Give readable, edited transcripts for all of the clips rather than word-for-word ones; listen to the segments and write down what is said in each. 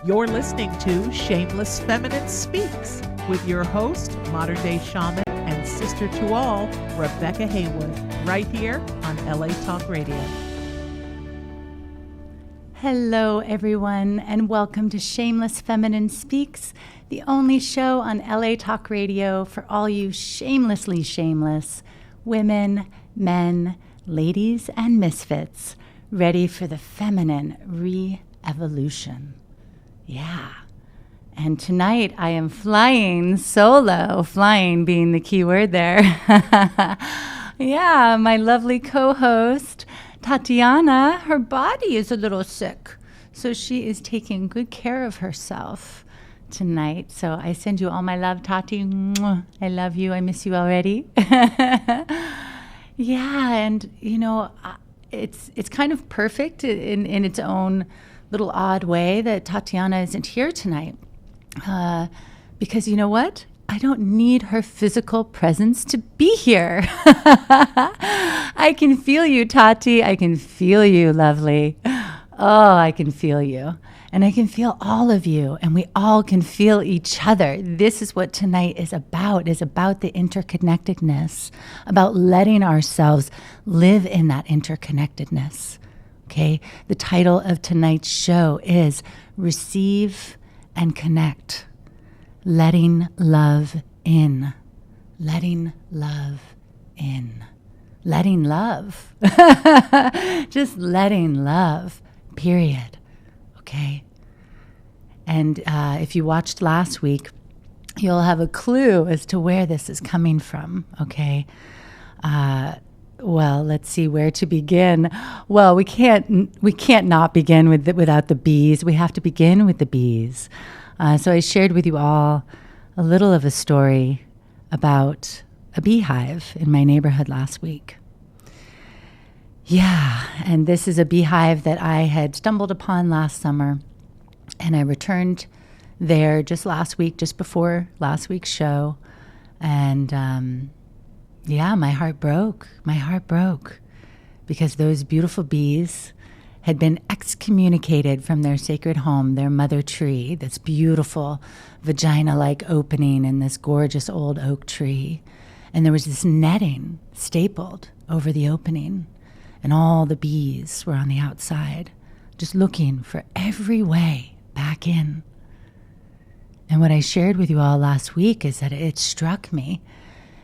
You're listening to Shameless Feminine Speaks with your host, modern-day shaman and sister to all, Rebecca Haywood, right here on LA Talk Radio. Hello, everyone, and welcome to Shameless Feminine Speaks, the only show on LA Talk Radio for all you shamelessly shameless women, men, ladies, and misfits ready for the feminine re-evolution. Yeah. And tonight I am flying solo, flying being the key word there. Yeah, my lovely co-host, Tatiana, her body is a little sick, so she is taking good care of herself tonight. So I send you all my love, Tati. Mwah. I love you. I miss you already. Yeah, and you know, it's kind of perfect in its own little odd way that Tatiana isn't here tonight. Because you know what? I don't need her physical presence to be here. I can feel you, Tati. I can feel you, lovely. Oh, I can feel you. And I can feel all of you. And we all can feel each other. This is what tonight is about the interconnectedness, about letting ourselves live in that interconnectedness. Okay? The title of tonight's show is Receive and Connect. Letting love in. Letting love in. Letting love. Just letting love, period. Okay? And if you watched last week, you'll have a clue as to where this is coming from. Okay? Well, let's see where to begin. Well, we can't not begin without the bees. We have to begin with the bees. So I shared with you all a little of a story about a beehive in my neighborhood last week. Yeah, and this is a beehive that I had stumbled upon last summer, and I returned there just last week, just before last week's show, and yeah, my heart broke. My heart broke because those beautiful bees had been excommunicated from their sacred home, their mother tree, this beautiful vagina-like opening in this gorgeous old oak tree. And there was this netting stapled over the opening, and all the bees were on the outside, just looking for every way back in. And what I shared with you all last week is that it struck me.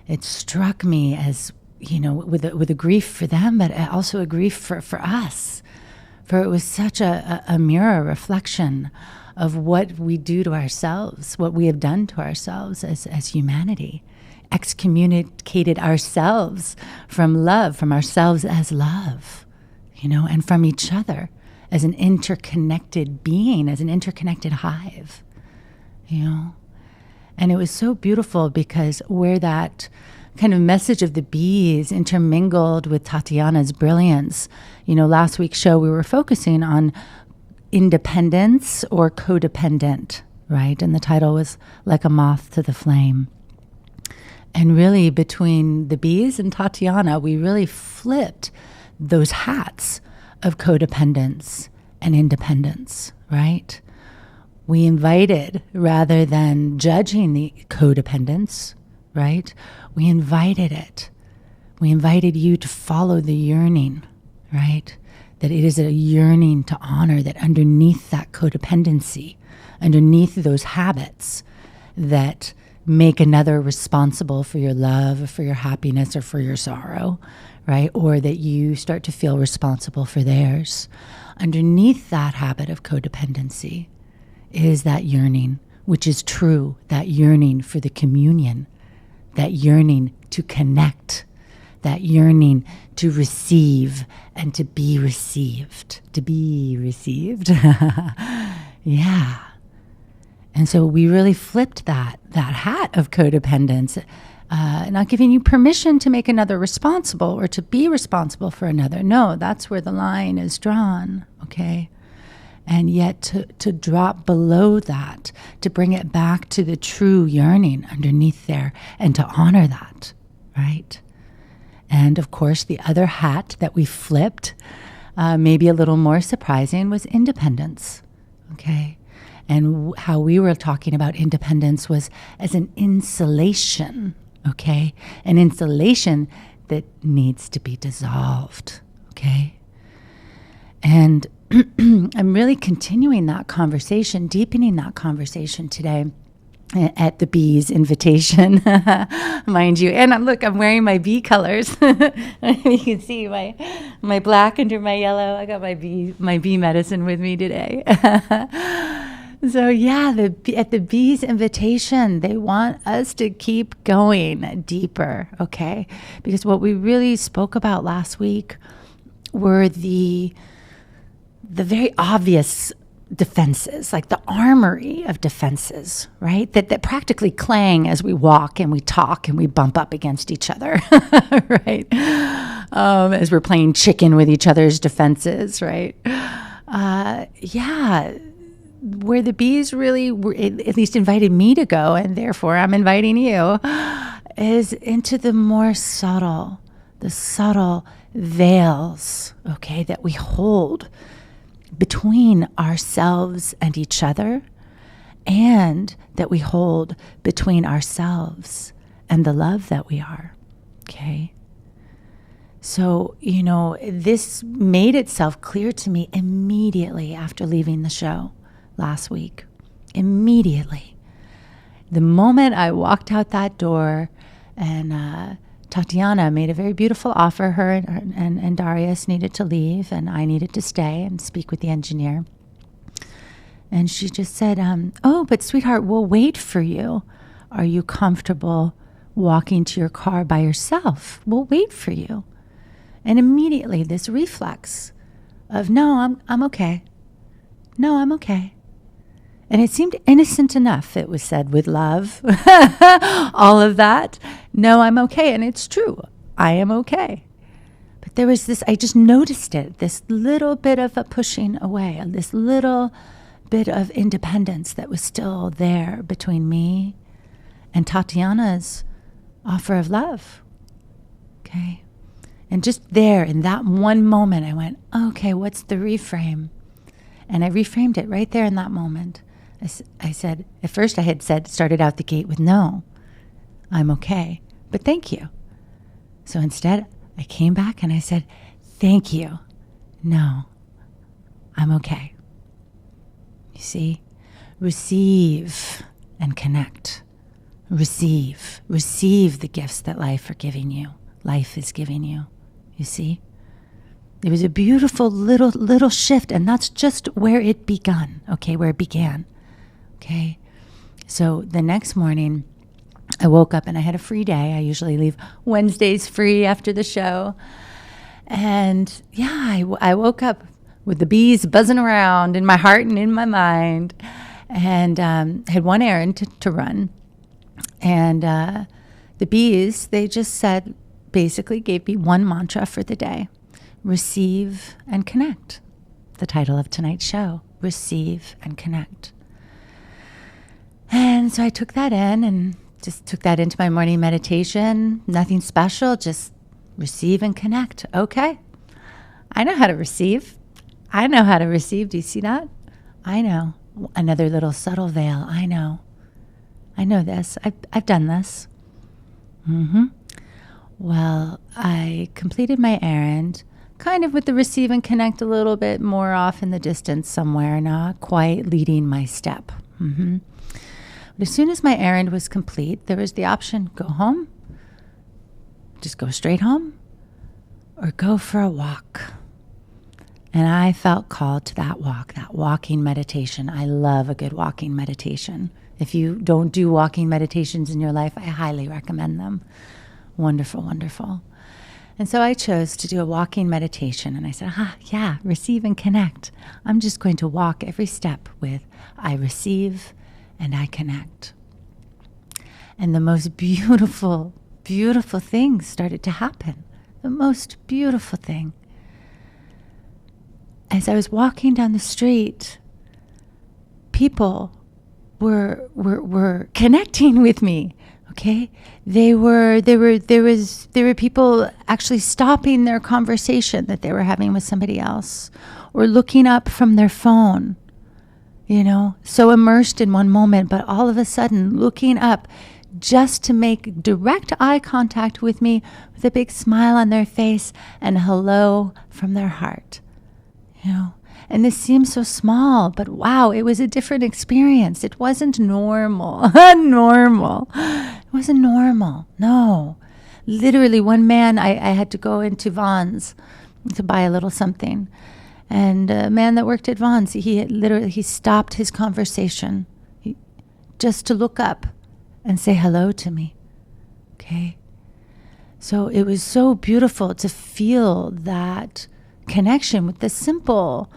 It struck me as, you know, with a grief for them, but also a grief for us. For it was such a mirror reflection of what we do to ourselves, what we have done to ourselves as humanity. Excommunicated ourselves from love, from ourselves as love, you know, and from each other as an interconnected being, as an interconnected hive, you know. And it was so beautiful because where that kind of message of the bees intermingled with Tatiana's brilliance. You know, last week's show, we were focusing on independence or codependent, right? And the title was Like a Moth to the Flame. And really between the bees and Tatiana, we really flipped those hats of codependence and independence, right? We invited, rather than judging the codependence, right? We invited it. We invited you to follow the yearning, right? That it is a yearning to honor that underneath that codependency, underneath those habits that make another responsible for your love, or for your happiness, or for your sorrow, right? Or that you start to feel responsible for theirs. Underneath that habit of codependency is that yearning, which is true, that yearning for the communion, that yearning to connect, that yearning to receive and to be received, Yeah. And so we really flipped that hat of codependence, not giving you permission to make another responsible or to be responsible for another. No, that's where the line is drawn, okay? And yet to drop below that, to bring it back to the true yearning underneath there and to honor that, right? And of course, the other hat that we flipped, maybe a little more surprising, was independence, okay? And how we were talking about independence was as an insulation, okay? An insulation that needs to be dissolved, okay? And I'm really continuing that conversation, deepening that conversation today at the bees invitation, mind you. And I'm wearing my bee colors. You can see my black under my yellow. I got my bee medicine with me today. So yeah, at the bees invitation, they want us to keep going deeper, okay? Because what we really spoke about last week were the very obvious defenses, like the armory of defenses, right? That practically clang as we walk and we talk and we bump up against each other, right? As we're playing chicken with each other's defenses, right? Where the bees really were, at least invited me to go, and therefore I'm inviting you, is into the more subtle veils, okay, that we hold between ourselves and each other, and that we hold between ourselves and the love that we are, okay? So, this made itself clear to me immediately after leaving the show last week. Immediately. The moment I walked out that door, and Tatiana made a very beautiful offer. Her and Darius needed to leave, and I needed to stay and speak with the engineer. And she just said, oh, but sweetheart, we'll wait for you. Are you comfortable walking to your car by yourself? We'll wait for you. And immediately this reflex of, no, I'm okay. No, I'm okay. And it seemed innocent enough. It was said with love, all of that. No, I'm okay. And it's true. I am okay. But there was this, I just noticed it, this little bit of a pushing away, this little bit of independence that was still there between me and Tatiana's offer of love. Okay. And just there in that one moment, I went, okay, what's the reframe? And I reframed it right there in that moment. I said, at first I had started out the gate with, no, I'm okay, but thank you. So instead, I came back and I said, thank you. No, I'm okay. You see, receive and connect. Receive the gifts that life is giving you. You see? It was a beautiful little shift, and that's just where it began, okay, where it began. Okay, so the next morning, I woke up and I had a free day. I usually leave Wednesdays free after the show. And yeah, I woke up with the bees buzzing around in my heart and in my mind, and had one errand to run. And the bees, they just said, basically gave me one mantra for the day: receive and connect. The title of tonight's show, Receive and Connect. And so I took that in and just took that into my morning meditation. Nothing special, just receive and connect. Okay. I know how to receive. Do you see that? I know. Another little subtle veil. I know this. I've done this. Well, I completed my errand, kind of with the receive and connect a little bit more off in the distance somewhere, not quite leading my step. But as soon as my errand was complete, there was the option: go home, just go straight home, or go for a walk. And I felt called to that walking meditation. I love a good walking meditation. If you don't do walking meditations in your life, I highly recommend them. Wonderful, wonderful. And so I chose to do a walking meditation. And I said, receive and connect. I'm just going to walk every step with I receive and I connect. And the most beautiful, beautiful things started to happen. The most beautiful thing. As I was walking down the street, people were connecting with me. Okay, there were people actually stopping their conversation that they were having with somebody else, or looking up from their phone so immersed in one moment, but all of a sudden looking up just to make direct eye contact with me with a big smile on their face and hello from their heart, And this seems so small, but wow, it was a different experience. It wasn't normal. It wasn't normal. No. Literally, one man, I had to go into Vaughn's to buy a little something. And a man that worked at Vaughn's, he stopped his conversation just to look up and say hello to me. Okay? So it was so beautiful to feel that connection with the simple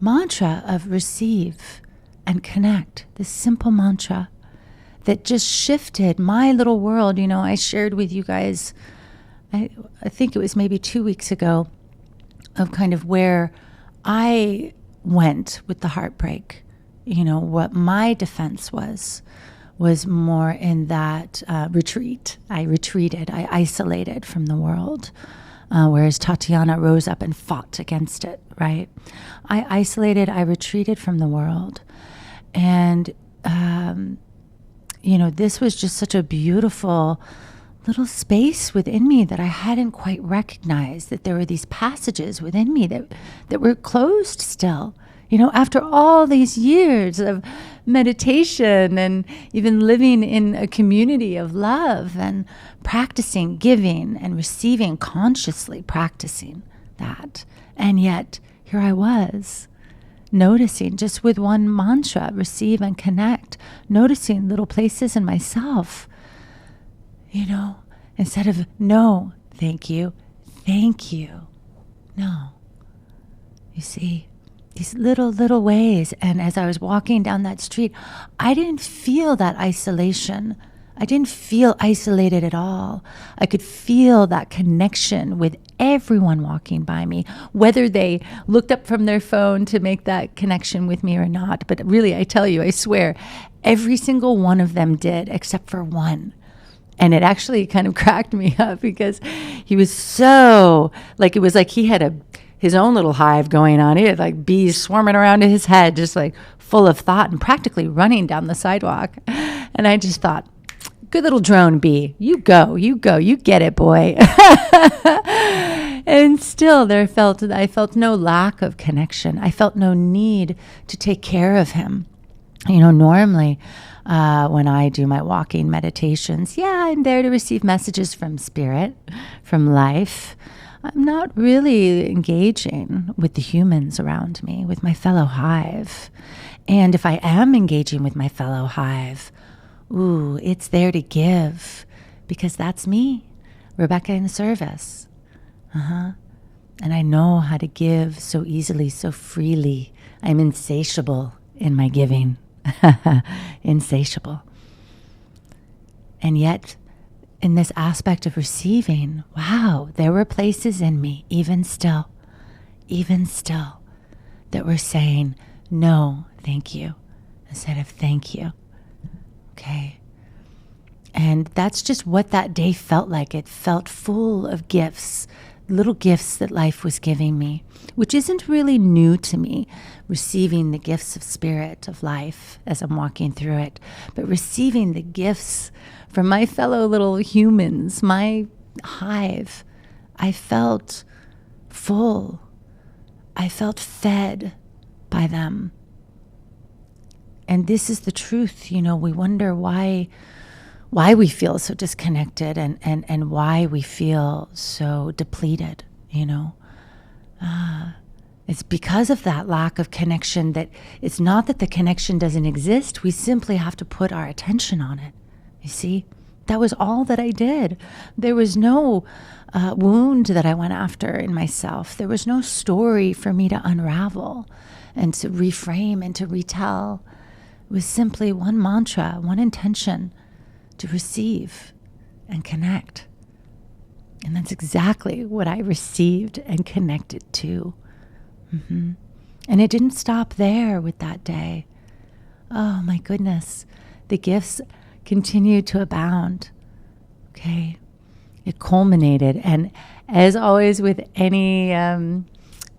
mantra of receive and connect, this simple mantra that just shifted my little world. I shared with you guys, I think it was maybe 2 weeks ago, of kind of where I went with the heartbreak. What my defense was more in that retreat. I retreated, I isolated from the world. Whereas Tatiana rose up and fought against it, right? I isolated, I retreated from the world. And, this was just such a beautiful little space within me that I hadn't quite recognized, that there were these passages within me that were closed still. After all these years of meditation and even living in a community of love and practicing giving and receiving, consciously practicing that. And yet, here I was, noticing just with one mantra, receive and connect, noticing little places in myself, instead of no, thank you. No. You see? These little ways. And as I was walking down that street, I didn't feel that isolation. I didn't feel isolated at all. I could feel that connection with everyone walking by me, whether they looked up from their phone to make that connection with me or not. But really, I tell you, I swear, every single one of them did, except for one. And it actually kind of cracked me up because he was so, it was like he had his own little hive going on. He had bees swarming around his head, just full of thought and practically running down the sidewalk. And I just thought, good little drone bee, you go, you get it, boy. And still I felt no lack of connection. I felt no need to take care of him. Normally when I do my walking meditations, I'm there to receive messages from spirit, from life. I'm not really engaging with the humans around me, with my fellow hive. And if I am engaging with my fellow hive, it's there to give, because that's me, Rebecca in service. And I know how to give so easily, so freely. I'm insatiable in my giving. Insatiable. And yet, in this aspect of receiving, wow, there were places in me, even still, that were saying, no, thank you, instead of thank you. Okay. And that's just what that day felt like. It felt full of gifts, little gifts that life was giving me, which isn't really new to me, receiving the gifts of spirit, of life as I'm walking through it, but receiving the gifts from my fellow little humans, my hive. I felt full. I felt fed by them. And this is the truth. We wonder why we feel so disconnected and why we feel so depleted, It's because of that lack of connection. That it's not that the connection doesn't exist. We simply have to put our attention on it. You see, that was all that I did. There was no wound that I went after in myself. There was no story for me to unravel and to reframe and to retell. It was simply one mantra, one intention to receive and connect. And that's exactly what I received and connected to. And it didn't stop there with that day. Oh my goodness. The gifts continued to abound. Okay. It culminated. And as always with any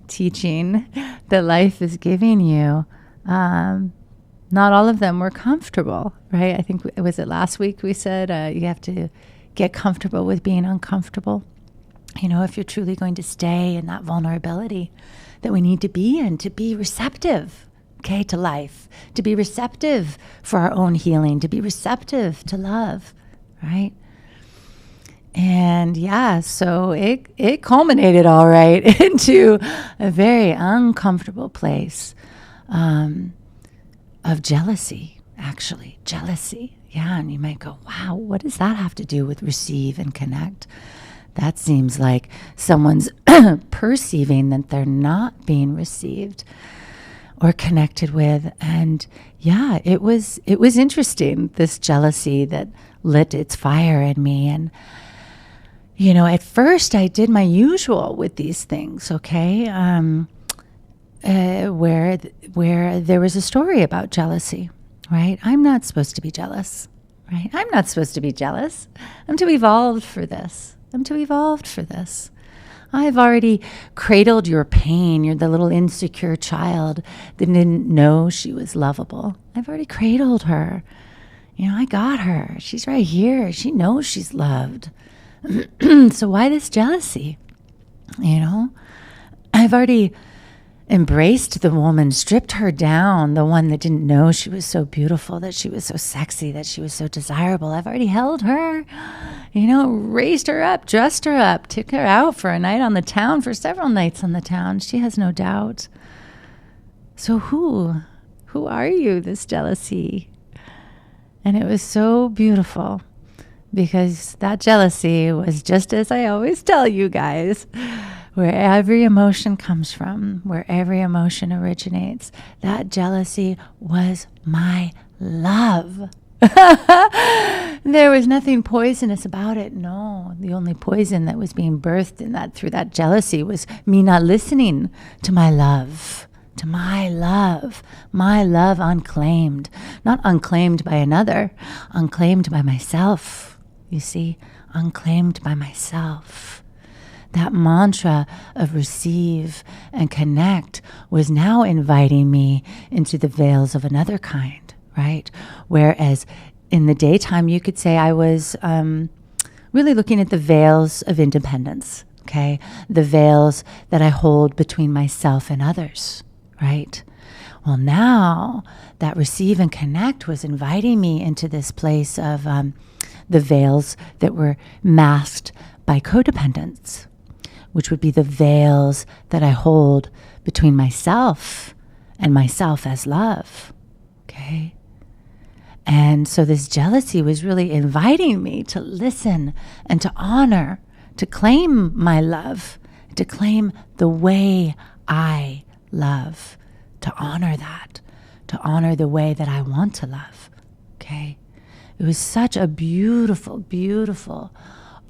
teaching that life is giving you, not all of them were comfortable, right? I think, was it last week we said you have to get comfortable with being uncomfortable. If you're truly going to stay in that vulnerability that we need to be in, to be receptive, okay, to life, to be receptive for our own healing, to be receptive to love, right? And so it culminated all right into a very uncomfortable place of jealousy, actually. Jealousy. Yeah, and you might go, wow, what does that have to do with receive and connect? That seems like someone's perceiving that they're not being received or connected with. And it was interesting, this jealousy that lit its fire in me. And at first I did my usual with these things, okay? Where there was a story about jealousy, right? I'm not supposed to be jealous, right? I'm not supposed to be jealous. I'm too evolved for this. I've already cradled your pain. You're the little insecure child that didn't know she was lovable. I've already cradled her. I got her. She's right here. She knows she's loved. So why this jealousy? I've already embraced the woman, stripped her down, the one that didn't know she was so beautiful, that she was so sexy, that she was so desirable. I've already held her, raised her up, dressed her up, took her out for a night on the town, for several nights on the town. She has no doubt. So who are you, this jealousy? And it was so beautiful, because that jealousy was just as I always tell you guys, where every emotion comes from, where every emotion originates. That jealousy was my love. There was nothing poisonous about it. No, the only poison that was being birthed through that jealousy was me not listening to my love. To my love unclaimed, not unclaimed by another, unclaimed by myself. You see, unclaimed by myself. That mantra of receive and connect was now inviting me into the veils of another kind, right? Whereas in the daytime, you could say I was really looking at the veils of independence, okay? The veils that I hold between myself and others, right? Well, now that receive and connect was inviting me into this place of the veils that were masked by codependence, which would be the veils that I hold between myself and myself as love, okay? And so this jealousy was really inviting me to listen and to honor, to claim my love, to claim the way I love, to honor that, to honor the way that I want to love, okay? It was such a beautiful, beautiful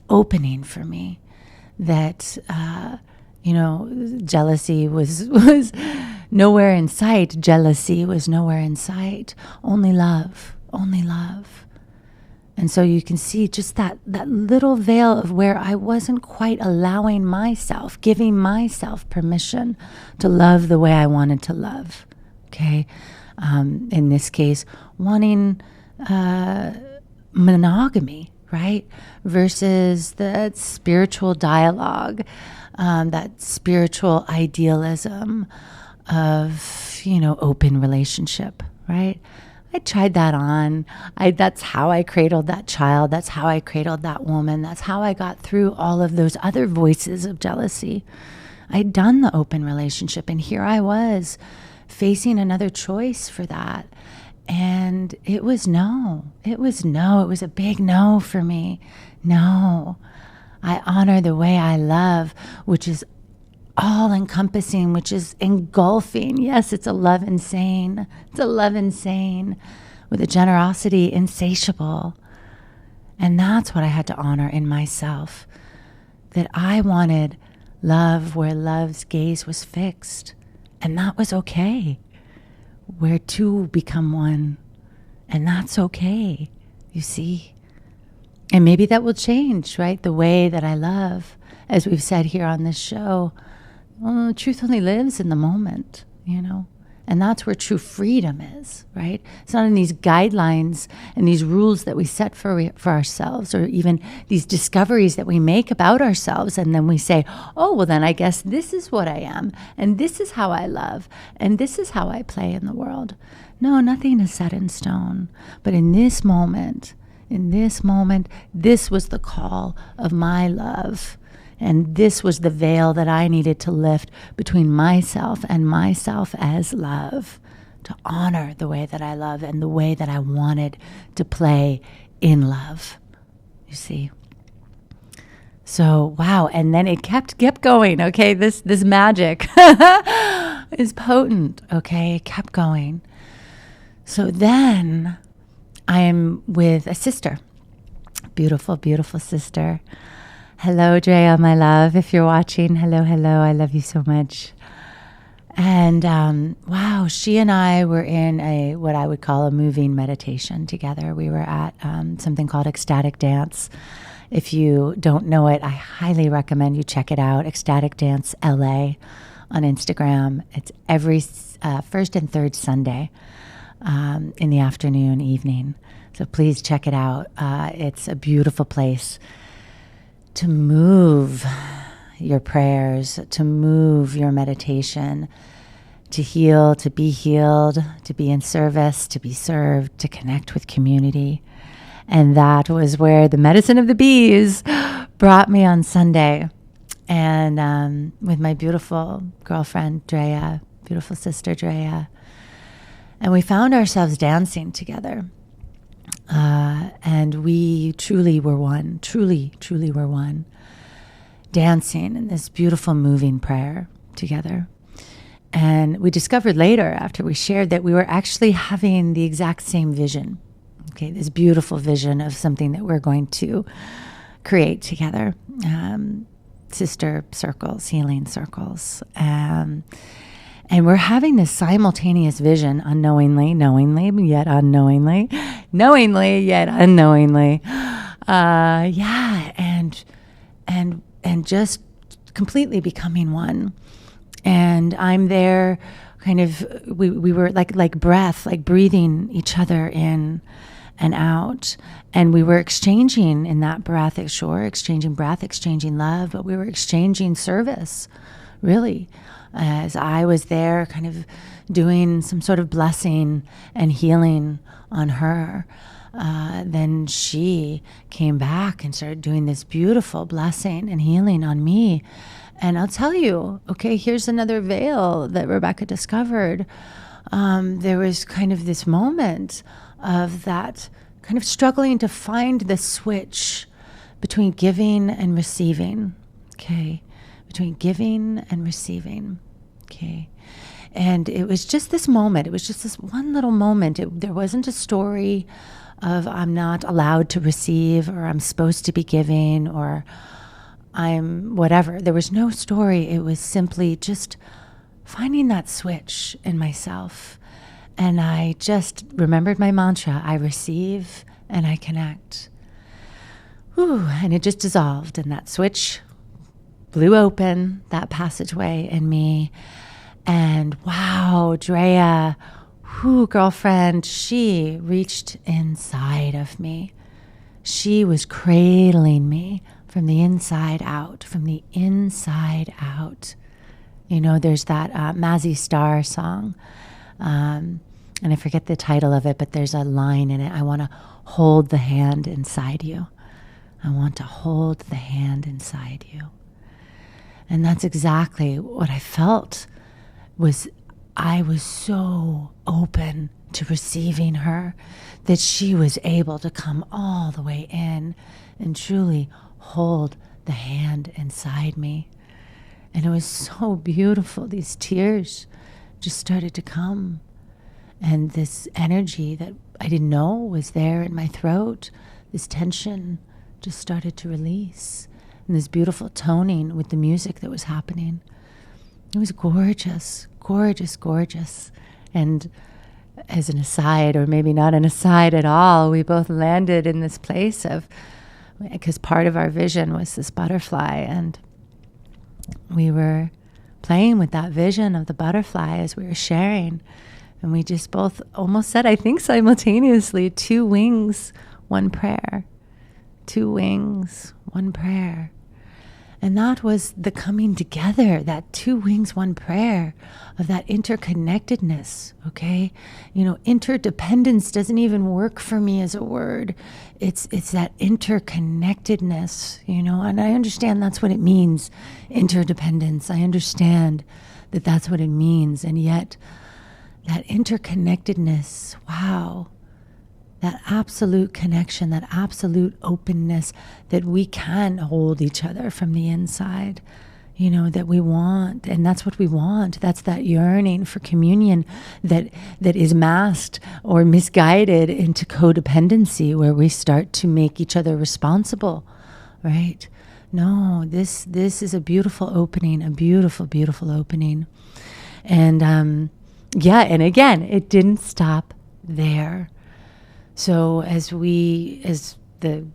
opening for me that, jealousy was nowhere in sight. Jealousy was nowhere in sight. Only love, only love. And so you can see just that little veil of where I wasn't quite allowing myself, giving myself permission to love the way I wanted to love, okay? In this case, wanting monogamy, right? Versus that spiritual dialogue, that spiritual idealism of, open relationship, right? I tried that on. That's how I cradled that child. That's how I cradled that woman. That's how I got through all of those other voices of jealousy. I'd done the open relationship, and here I was facing another choice for that. And it was no. It was a big no for me. No. I honor the way I love, which is all encompassing, which is engulfing. Yes, it's a love insane. It's a love insane with a generosity insatiable. And that's what I had to honor in myself. That I wanted love where love's gaze was fixed. And that was okay. Where two become one. And that's okay, you see. And maybe that will change, right? The way that I love, as we've said here on this show. Well, truth only lives in the moment, And that's where true freedom is, right? It's not in these guidelines and these rules that we set for ourselves, or even these discoveries that we make about ourselves. And then we say, oh, well, then I guess this is what I am. And this is how I love. And this is how I play in the world. No, nothing is set in stone. But in this moment, this was the call of my love. And this was the veil that I needed to lift between myself and myself as love, to honor the way that I love and the way that I wanted to play in love. You see? So, wow. And then it kept going. Okay. This magic is potent. Okay. It kept going. So then I am with a sister, beautiful, beautiful sister. Hello, Drea, my love. If you're watching, hello. I love you so much. And wow, she and I were in what I would call a moving meditation together. We were at something called Ecstatic Dance. If you don't know it, I highly recommend you check it out. Ecstatic Dance LA on Instagram. It's every first and third Sunday in the afternoon, evening. So please check it out. It's a beautiful place to move your prayers, to move your meditation, to heal, to be healed, to be in service, to be served, to connect with community. And that was where the medicine of the bees brought me on Sunday. And with my beautiful girlfriend, Drea, beautiful sister, Drea. And we found ourselves dancing together. And we truly were one, truly were one, dancing in this beautiful moving prayer together. And we discovered later, after we shared, that we were actually having the exact same vision. Okay, this beautiful vision of something that we're going to create together. Sister circles, healing circles. And we're having this simultaneous vision, unknowingly, yet unknowingly. And just completely becoming one. And I'm there, kind of, we were like breath, like breathing each other in and out. And we were exchanging in that breath, exchanging breath, exchanging love, but we were exchanging service, really. As I was there kind of doing some sort of blessing and healing on her, then she came back and started doing this beautiful blessing and healing on me. And I'll tell you, okay, here's another veil that Rebecca discovered. There was kind of this moment of that kind of struggling to find the switch between giving and receiving, okay? Between giving and receiving, okay? And it was just this moment. It was just this one little moment. There wasn't a story of I'm not allowed to receive, or I'm supposed to be giving, or I'm whatever. There was no story. It was simply just finding that switch in myself. And I just remembered my mantra, I receive and I connect. Whew, and it just dissolved, and that switch blew open, that passageway in me. And wow, Drea, girlfriend, she reached inside of me. She was cradling me from the inside out, You know, there's that Mazzy Star song, and I forget the title of it, but there's a line in it, I want to hold the hand inside you. I want to hold the hand inside you. And that's exactly what I felt. I was so open to receiving her that she was able to come all the way in and truly hold the hand inside me. And it was so beautiful. These tears just started to come. And this energy that I didn't know was there in my throat, this tension just started to release. And this beautiful toning with the music that was happening. It was gorgeous, gorgeous, gorgeous. And as an aside, or maybe not an aside at all, we both landed in this place of, because part of our vision was this butterfly, and we were playing with that vision of the butterfly as we were sharing. And we just both almost said, I think simultaneously, 2 wings, 1 prayer. 2 wings, 1 prayer. And that was the coming together, that 2 wings, 1 prayer of that interconnectedness, okay? Interdependence doesn't even work for me as a word. It's that interconnectedness, and I understand that's what it means, interdependence. I understand that that's what it means. And yet, that interconnectedness, wow, that absolute connection, that absolute openness that we can hold each other from the inside, that we want. And that's what we want. That's that yearning for communion that is masked or misguided into codependency, where we start to make each other responsible, right? No, this is a beautiful opening, a beautiful, beautiful opening. And and again, it didn't stop there. So as the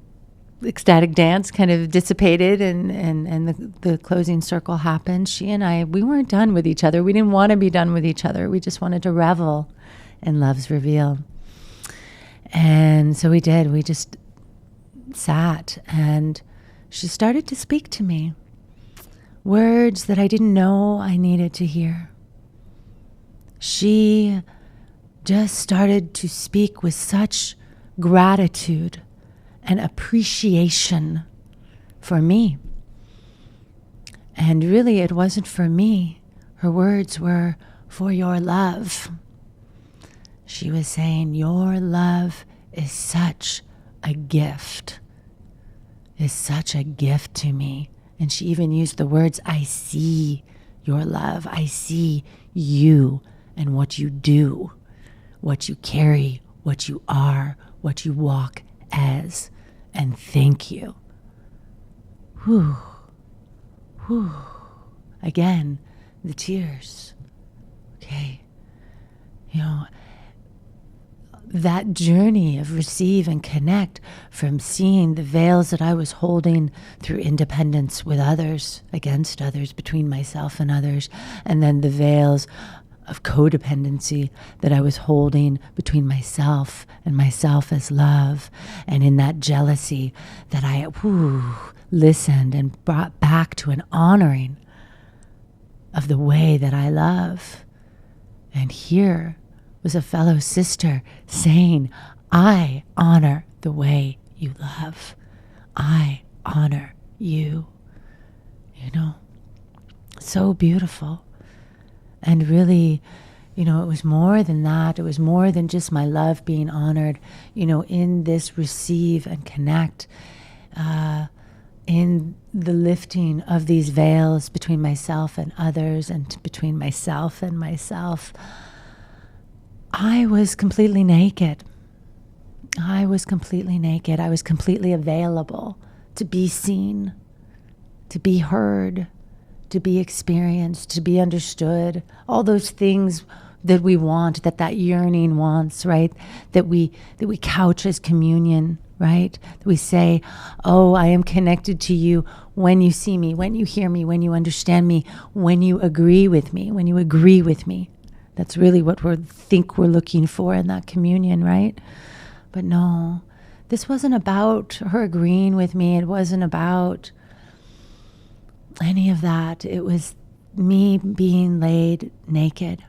ecstatic dance kind of dissipated and the closing circle happened, she and I, we weren't done with each other. We didn't want to be done with each other. We just wanted to revel in love's reveal. And so we did. We just sat, and she started to speak to me words that I didn't know I needed to hear. She just started to speak with such gratitude and appreciation for me. And really, it wasn't for me. Her words were, for your love. She was saying, your love is such a gift. Is such a gift to me. And she even used the words, I see your love. I see you and what you do, what you carry, what you are, what you walk as. And thank you. Whew. Whew. Again, the tears. Okay. That journey of receive and connect, from seeing the veils that I was holding through independence with others, against others, between myself and others, and then the veils of codependency that I was holding between myself and myself as love, and in that jealousy that I listened and brought back to an honoring of the way that I love. And here was a fellow sister saying, I honor the way you love. I honor you. So beautiful. And really, it was more than that. It was more than just my love being honored, in this receive and connect, in the lifting of these veils between myself and others, and between myself and myself. I was completely naked. I was completely naked. I was completely available to be seen, to be heard, to be experienced, to be understood, all those things that we want, that yearning wants, right? That we couch as communion, right? That we say, oh, I am connected to you when you see me, when you hear me, when you understand me, when you agree with me, when you agree with me. That's really what we're looking for in that communion, right? But no, this wasn't about her agreeing with me. It wasn't about any of that. It was me being laid naked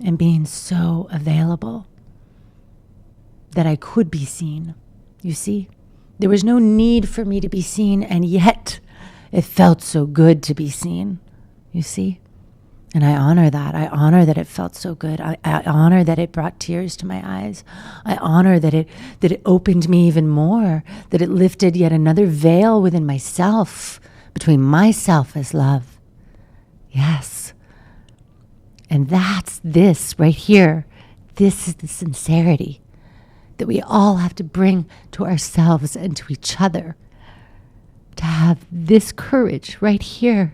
and being so available that I could be seen. You see, there was no need for me to be seen, and yet it felt so good to be seen. You see? And I honor that. I honor that it felt so good. I honor that it brought tears to my eyes. I honor that it opened me even more, that it lifted yet another veil within myself, between myself as love. Yes. And that's this right here. This is the sincerity that we all have to bring to ourselves and to each other. To have this courage right here.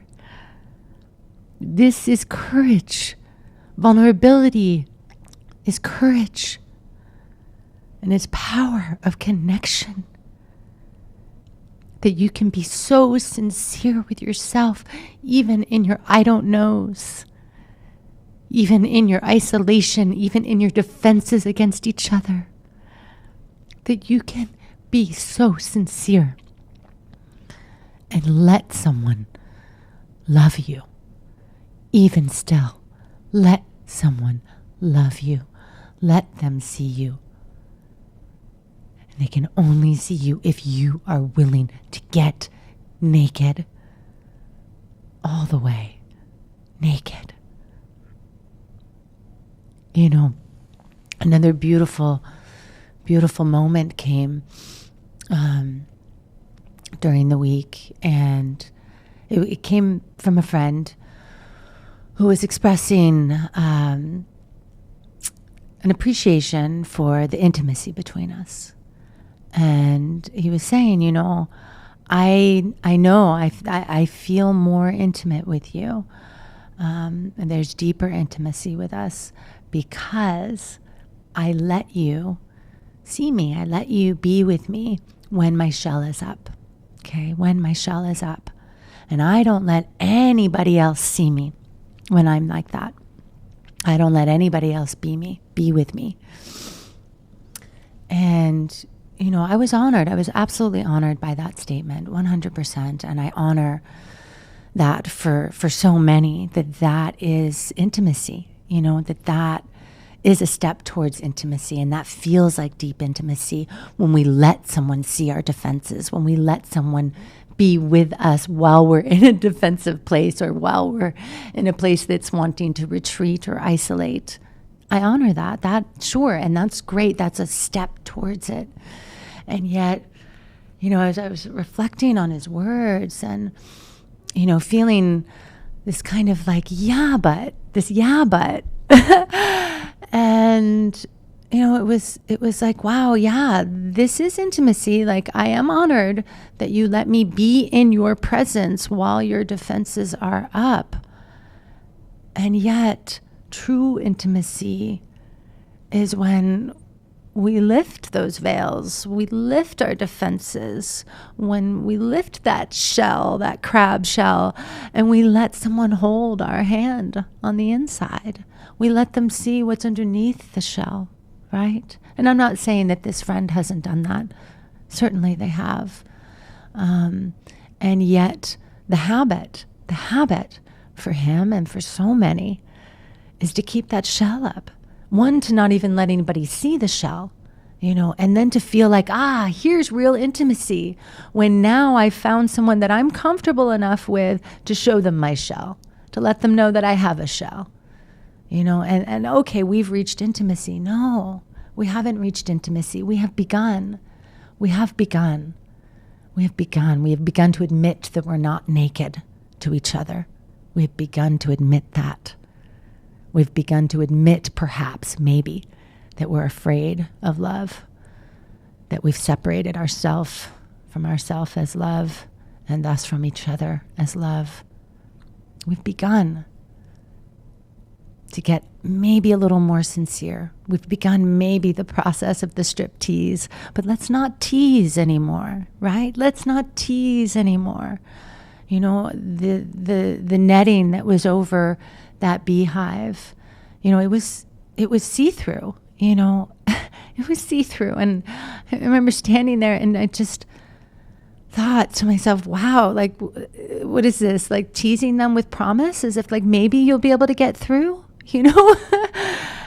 This is courage. Vulnerability is courage. And it's power of connection. that you can be so sincere with yourself, even in your I don't knows, even in your isolation, even in your defenses against each other, that you can be so sincere and let someone love you. Even still, let someone love you. Let them see you. And they can only see you if you are willing to get naked. All the way naked. You know, another beautiful, beautiful moment came during the week, and it came from a friend who was expressing an appreciation for the intimacy between us. And he was saying, you know, I know I feel more intimate with you. And there's deeper intimacy with us because I let you see me. I let you be with me when my shell is up. Okay, when my shell is up. And I don't let anybody else see me when I'm like that. I don't let anybody else be with me. And, you know, I was honored. I was absolutely honored by that statement, 100%. And I honor that for so many, that is intimacy, you know, that is a step towards intimacy. And that feels like deep intimacy when we let someone see our defenses, when we let someone be with us while we're in a defensive place or while we're in a place that's wanting to retreat or isolate. I honor that, sure, and that's great. That's a step towards it. And yet, you know, as I was reflecting on his words and, you know, feeling this kind of like, yeah, but. And, you know, it was like, wow, yeah, this is intimacy. Like, I am honored that you let me be in your presence while your defenses are up. And yet, true intimacy is when we lift those veils, we lift our defenses, when we lift that shell, that crab shell, and we let someone hold our hand on the inside. We let them see what's underneath the shell, right? And I'm not saying that this friend hasn't done that. Certainly they have. And yet the habit for him and for so many is to keep that shell up. One, to not even let anybody see the shell, you know, and then to feel like, here's real intimacy when now I've found someone that I'm comfortable enough with to show them my shell, to let them know that I have a shell, you know, and okay, we've reached intimacy. No, we haven't reached intimacy. We have begun. We have begun to admit that we're not naked to each other. We have begun to admit that. We've begun to admit, perhaps, maybe, that we're afraid of love, that we've separated ourselves from ourselves as love, and thus from each other as love. We've begun to get maybe a little more sincere. We've begun maybe the process of the strip tease, but let's not tease anymore, right? Let's not tease anymore. You know, the netting that was over that beehive, you know, it was see-through, you know, it was see-through. And I remember standing there and I just thought to myself, wow, like, what is this? Like teasing them with promise as if like maybe you'll be able to get through, you know?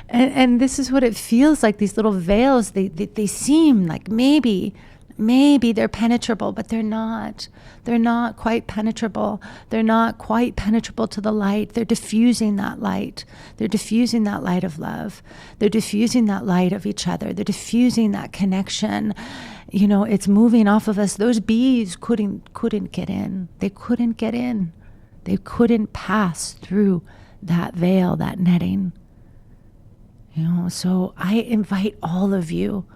and this is what it feels like. These little veils, they seem like maybe they're penetrable, but they're not. They're not quite penetrable. They're not quite penetrable to the light. They're diffusing that light. They're diffusing that light of love. They're diffusing that light of each other. They're diffusing that connection. You know, it's moving off of us. Those bees couldn't get in. They couldn't get in. They couldn't pass through that veil, that netting. You know, so I invite all of you,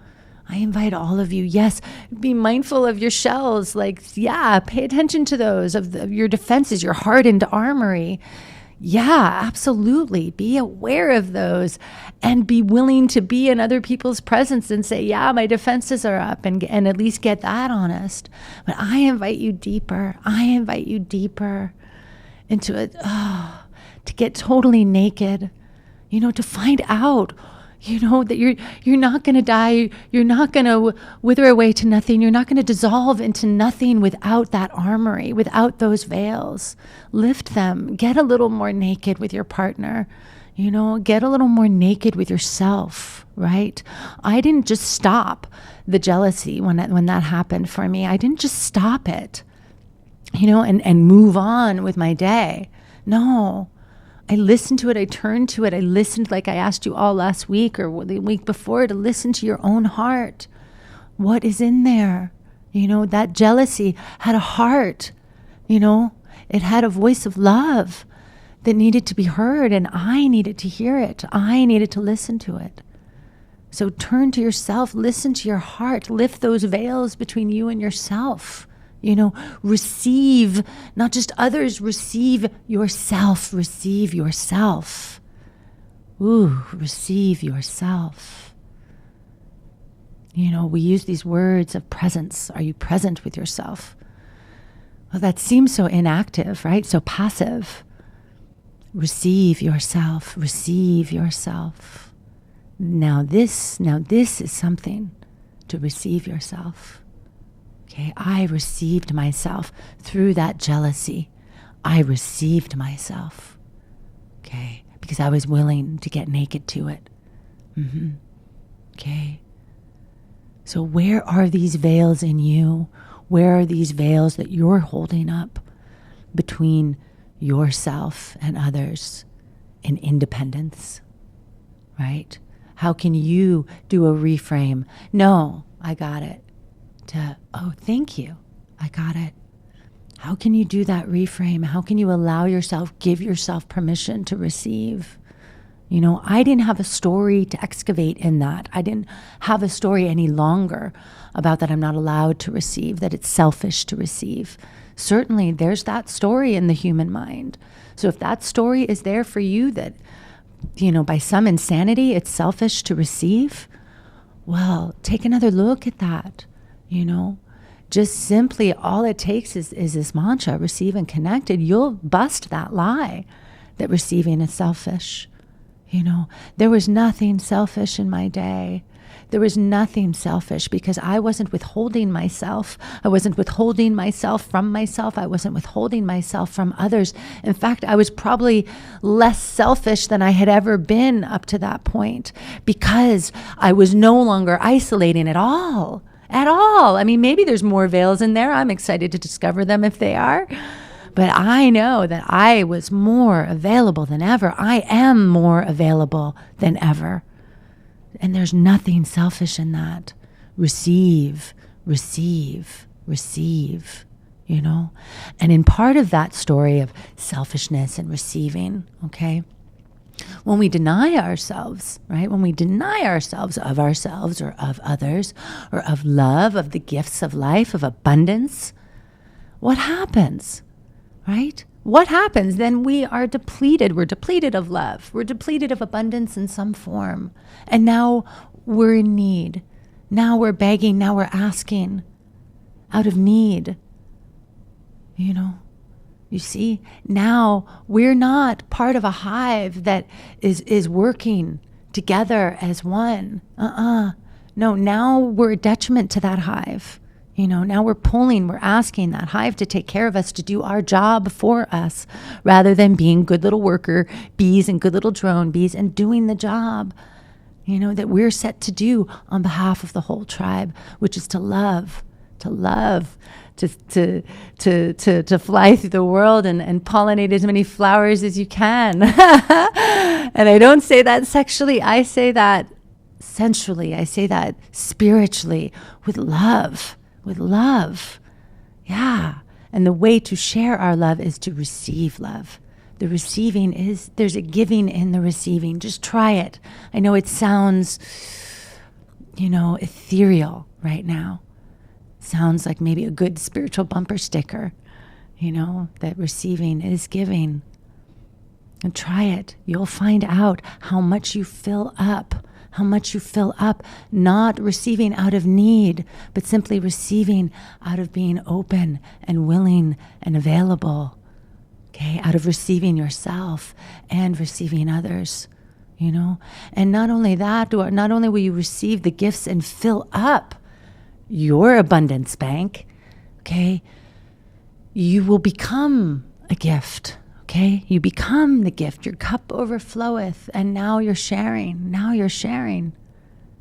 yes, be mindful of your shells. Like, yeah, pay attention to those, of your defenses, your hardened armory. Yeah, absolutely. Be aware of those and be willing to be in other people's presence and say, yeah, my defenses are up, and at least get that honest. But I invite you deeper. I invite you deeper into it, to get totally naked, to find out, that you're not going to die. You're not going to wither away to nothing. You're not going to dissolve into nothing without that armory, without those veils. Lift them. Get a little more naked with your partner. Get a little more naked with yourself, right? I didn't just stop the jealousy when that happened for me. I didn't just stop it, and move on with my day. No. I listened to it. I turned to it. I listened, like I asked you all last week or the week before, to listen to your own heart. What is in there? That jealousy had a heart. It had a voice of love that needed to be heard, and I needed to hear it. I needed to listen to it. So turn to yourself. Listen to your heart. Lift those veils between you and yourself. Receive, not just others, receive yourself. Receive yourself. Receive yourself. We use these words of presence. Are you present with yourself? Well, that seems so inactive, right? So passive. Receive yourself. Receive yourself. Now this is something to receive yourself. Okay, I received myself through that jealousy. I received myself. Okay, because I was willing to get naked to it. Okay. So where are these veils in you? Where are these veils that you're holding up between yourself and others in independence? Right? How can you do a reframe? No, I got it. Oh, thank you. I got it. How can you do that reframe? How can you allow yourself, give yourself permission to receive? I didn't have a story to excavate in that. I didn't have a story any longer about that I'm not allowed to receive, that it's selfish to receive. Certainly, there's that story in the human mind. So if that story is there for you that, by some insanity, it's selfish to receive, well, take another look at that. Just simply all it takes is this mantra, receive and connected. You'll bust that lie that receiving is selfish. There was nothing selfish in my day. There was nothing selfish because I wasn't withholding myself. I wasn't withholding myself from myself. I wasn't withholding myself from others. In fact, I was probably less selfish than I had ever been up to that point because I was no longer isolating at all. I mean, maybe there's more veils in there. I'm excited to discover them if they are. But I know that I was more available than ever. I am more available than ever. And there's nothing selfish in that. Receive, receive, receive, And in part of that story of selfishness and receiving, okay, when we deny ourselves, right? When we deny ourselves or of others, or of love, of the gifts of life, of abundance, what happens, right? What happens? Then we are depleted. We're depleted of love. We're depleted of abundance in some form. And now we're in need. Now we're begging. Now we're asking out of need, You see, now we're not part of a hive that is working together as one. No, now we're a detriment to that hive. Now we're we're asking that hive to take care of us, to do our job for us, rather than being good little worker bees and good little drone bees and doing the job, that we're set to do on behalf of the whole tribe, which is to love, to fly through the world and pollinate as many flowers as you can. And I don't say that sexually. I say that sensually. I say that spiritually, with love. Yeah. And the way to share our love is to receive love. The receiving there's a giving in the receiving. Just try it. I know it sounds, ethereal right now. Sounds like maybe a good spiritual bumper sticker, that receiving is giving. And try it. You'll find out how much you fill up, not receiving out of need, but simply receiving out of being open and willing and available. Okay, out of receiving yourself and receiving others, And not only that, not only will you receive the gifts and fill up your abundance bank, okay, you will become a gift. Okay, you become the gift. Your cup overfloweth, and now you're sharing.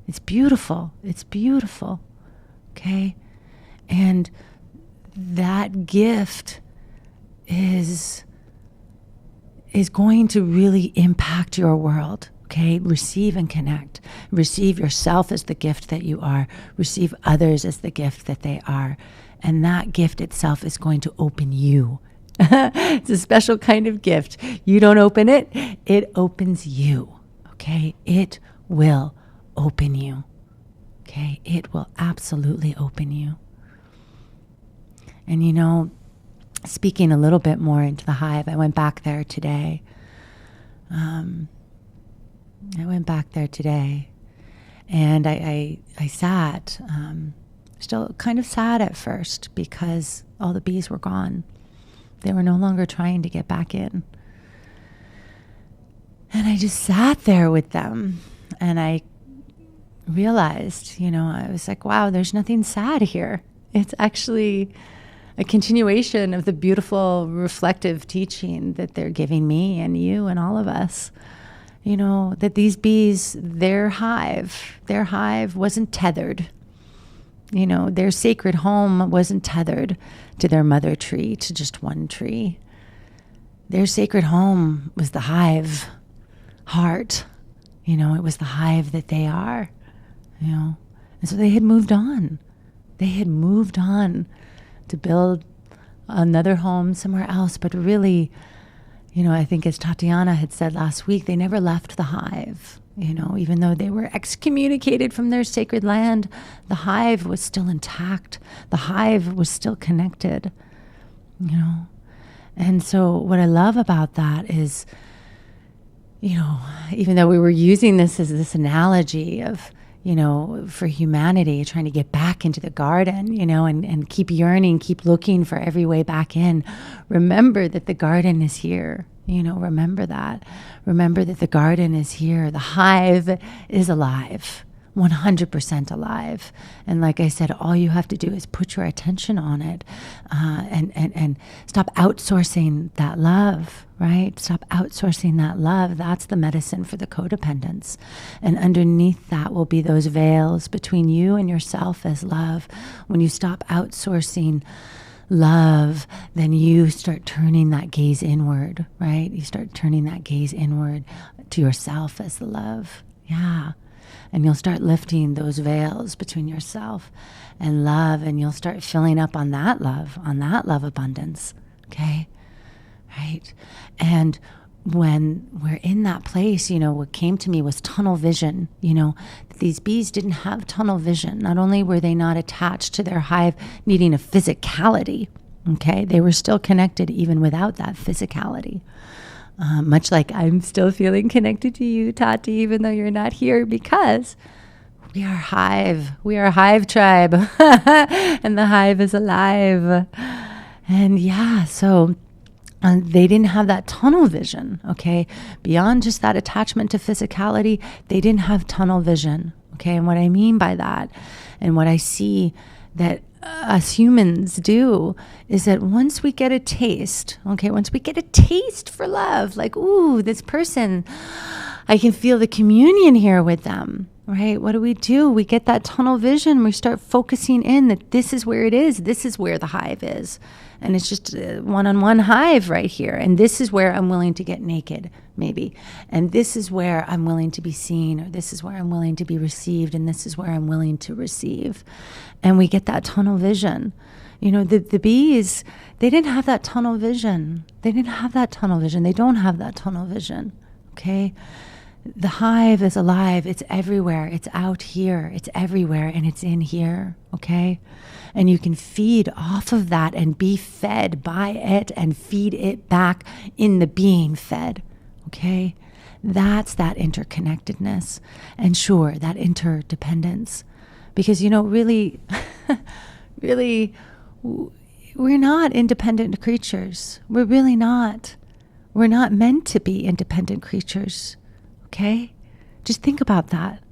It's beautiful. Okay, and that gift is going to really impact your world. Okay, receive and connect. Receive yourself as the gift that you are. Receive others as the gift that they are, and that gift itself is going to open you. It's a special kind of gift. You don't open it, it opens you. Okay? It will open you. Okay? It will absolutely open you. And speaking a little bit more into the Hive, I went back there today. And I sat, still kind of sad at first because all the bees were gone. They were no longer trying to get back in. And I just sat there with them and I realized, I was like, wow, there's nothing sad here. It's actually a continuation of the beautiful reflective teaching that they're giving me and you and all of us. That these bees, their hive wasn't tethered. Their sacred home wasn't tethered to their mother tree, to just one tree. Their sacred home was the hive heart. It was the hive that they are, And so they had moved on. To build another home somewhere else. But really, I think as Tatiana had said last week, they never left the hive. Even though they were excommunicated from their sacred land, the hive was still intact. The hive was still connected, And so what I love about that is, even though we were using this as this analogy of, for humanity, trying to get back into the garden, and keep yearning, keep looking for every way back in, remember that the garden is here. Remember that. Remember that the garden is here. The hive is alive, 100% alive. And like I said, all you have to do is put your attention on it, and stop outsourcing that love, right? Stop outsourcing that love. That's the medicine for the codependence. And underneath that will be those veils between you and yourself as love. When you stop outsourcing love, then you start turning that gaze inward, right? You start turning that gaze inward to yourself as the love. Yeah. And you'll start lifting those veils between yourself and love, and you'll start filling up on that love abundance. Okay? Right? And when we're in that place, what came to me was tunnel vision. These bees didn't have tunnel vision. Not only were they not attached to their hive needing a physicality, okay, they were still connected even without that physicality. Much like I'm still feeling connected to you, Tati, even though you're not here, because we are hive. We are a hive tribe, and the hive is alive. And yeah, so they didn't have that tunnel vision, okay? Beyond just that attachment to physicality, they didn't have tunnel vision, okay? And what I mean by that, and what I see that us humans do, is that once we get a taste, okay, once we get a taste for love, like, ooh, this person, I can feel the communion here with them, right? What do? We get that tunnel vision. We start focusing in that this is where it is. This is where the hive is. And it's just a one-on-one hive right here. And this is where I'm willing to get naked, maybe. And this is where I'm willing to be seen, or this is where I'm willing to be received, and this is where I'm willing to receive. And we get that tunnel vision. The bees, they didn't have that tunnel vision. They don't have that tunnel vision, okay? The hive is alive. It's everywhere. It's out here. It's everywhere, and it's in here, okay? And you can feed off of that and be fed by it and feed it back in the being fed, Okay? That's that interconnectedness. And sure, that interdependence. Because, really, really, we're not independent creatures. We're really not. We're not meant to be independent creatures. Okay? Just think about that.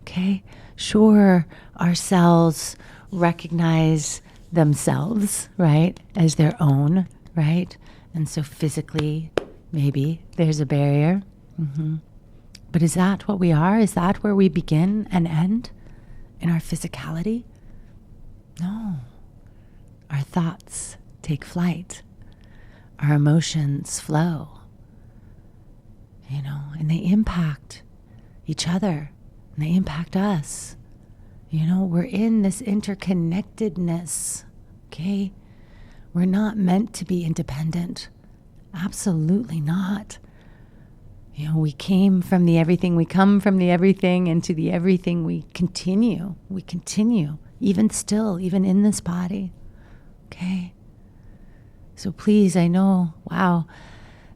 Okay? Sure, our cells recognize themselves, right, as their own, right? And so physically, maybe there's a barrier. But is that what we are? Is that where we begin and end? In our physicality? No. Our thoughts take flight. Our emotions flow. And they impact each other. And they impact us. We're in this interconnectedness. Okay? We're not meant to be independent. Absolutely not. We came from the everything, we come from the everything, and to the everything we continue. We continue, even still, even in this body. Okay? So please, I know, wow,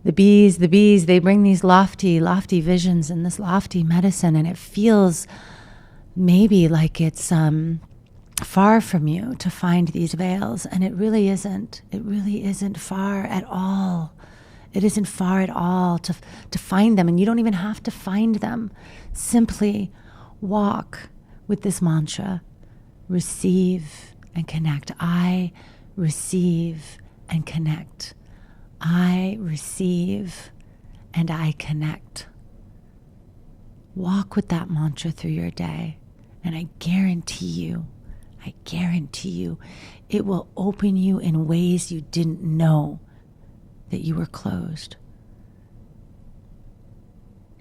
the bees, they bring these lofty visions and this lofty medicine, and it feels maybe like it's far from you to find these veils, and it really isn't. It really isn't far at all. It isn't far at all to find them, and you don't even have to find them. Simply walk with this mantra. Receive and connect. I receive and connect. I receive and I connect. Walk with that mantra through your day, and I guarantee you, it will open you in ways you didn't know that you were closed.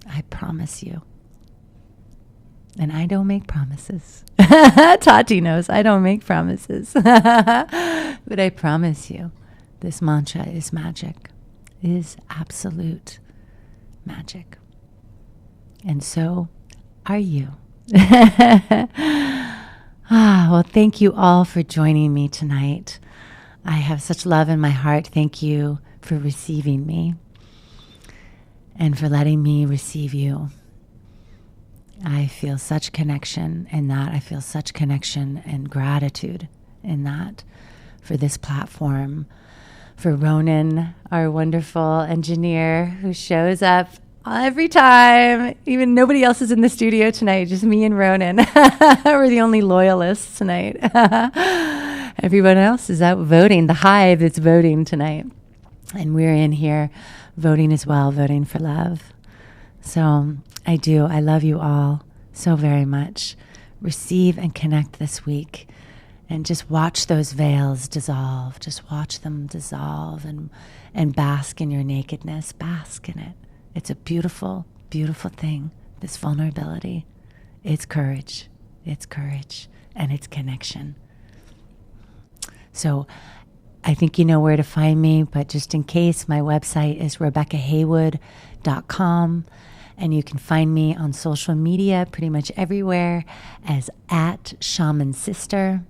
I promise you. And I don't make promises. Tati knows I don't make promises. But I promise you, this mantra is magic, is absolute magic. And so are you. Well, thank you all for joining me tonight. I have such love in my heart. Thank you for receiving me and for letting me receive you. I feel such connection in that. I feel such connection and gratitude in that for this platform, for Ronan, our wonderful engineer who shows up every time. Even nobody else is in the studio tonight, just me and Ronan. We're the only loyalists tonight. Everyone else is out voting. The Hive is voting tonight. And we're in here voting as well, voting for love. So I love you all so very much. Receive and connect this week. And just watch those veils dissolve. Just watch them dissolve and bask in your nakedness. Bask in it. It's a beautiful, beautiful thing. This vulnerability. It's courage. It's courage. And it's connection. So I think you know where to find me, but just in case, my website is RebeccaHaywood.com, and you can find me on social media pretty much everywhere as @ShamanSister.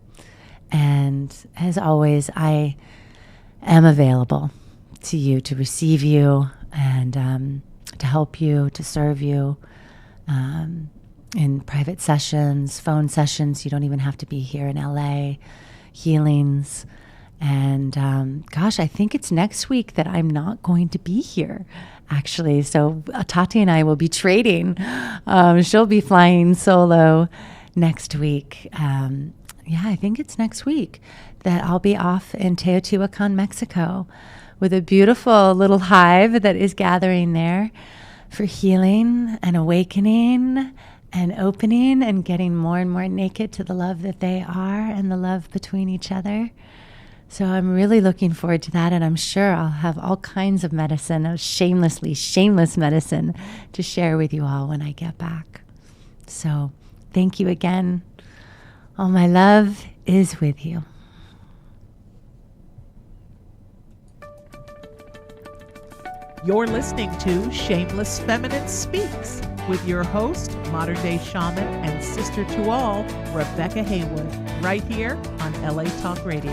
And as always, I am available to you, to receive you, and to help you, to serve you in private sessions, phone sessions. You don't even have to be here in LA. Healings. And I think it's next week that I'm not going to be here, actually. So Tati and I will be trading. She'll be flying solo next week. I think it's next week that I'll be off in Teotihuacan, Mexico, with a beautiful little hive that is gathering there for healing and awakening and opening and getting more and more naked to the love that they are and the love between each other. So I'm really looking forward to that, and I'm sure I'll have all kinds of medicine, of shameless medicine to share with you all when I get back. So thank you again. All my love is with you. You're listening to Shameless Feminine Speaks with your host, modern-day shaman and sister to all, Rebecca Haywood, right here on LA Talk Radio.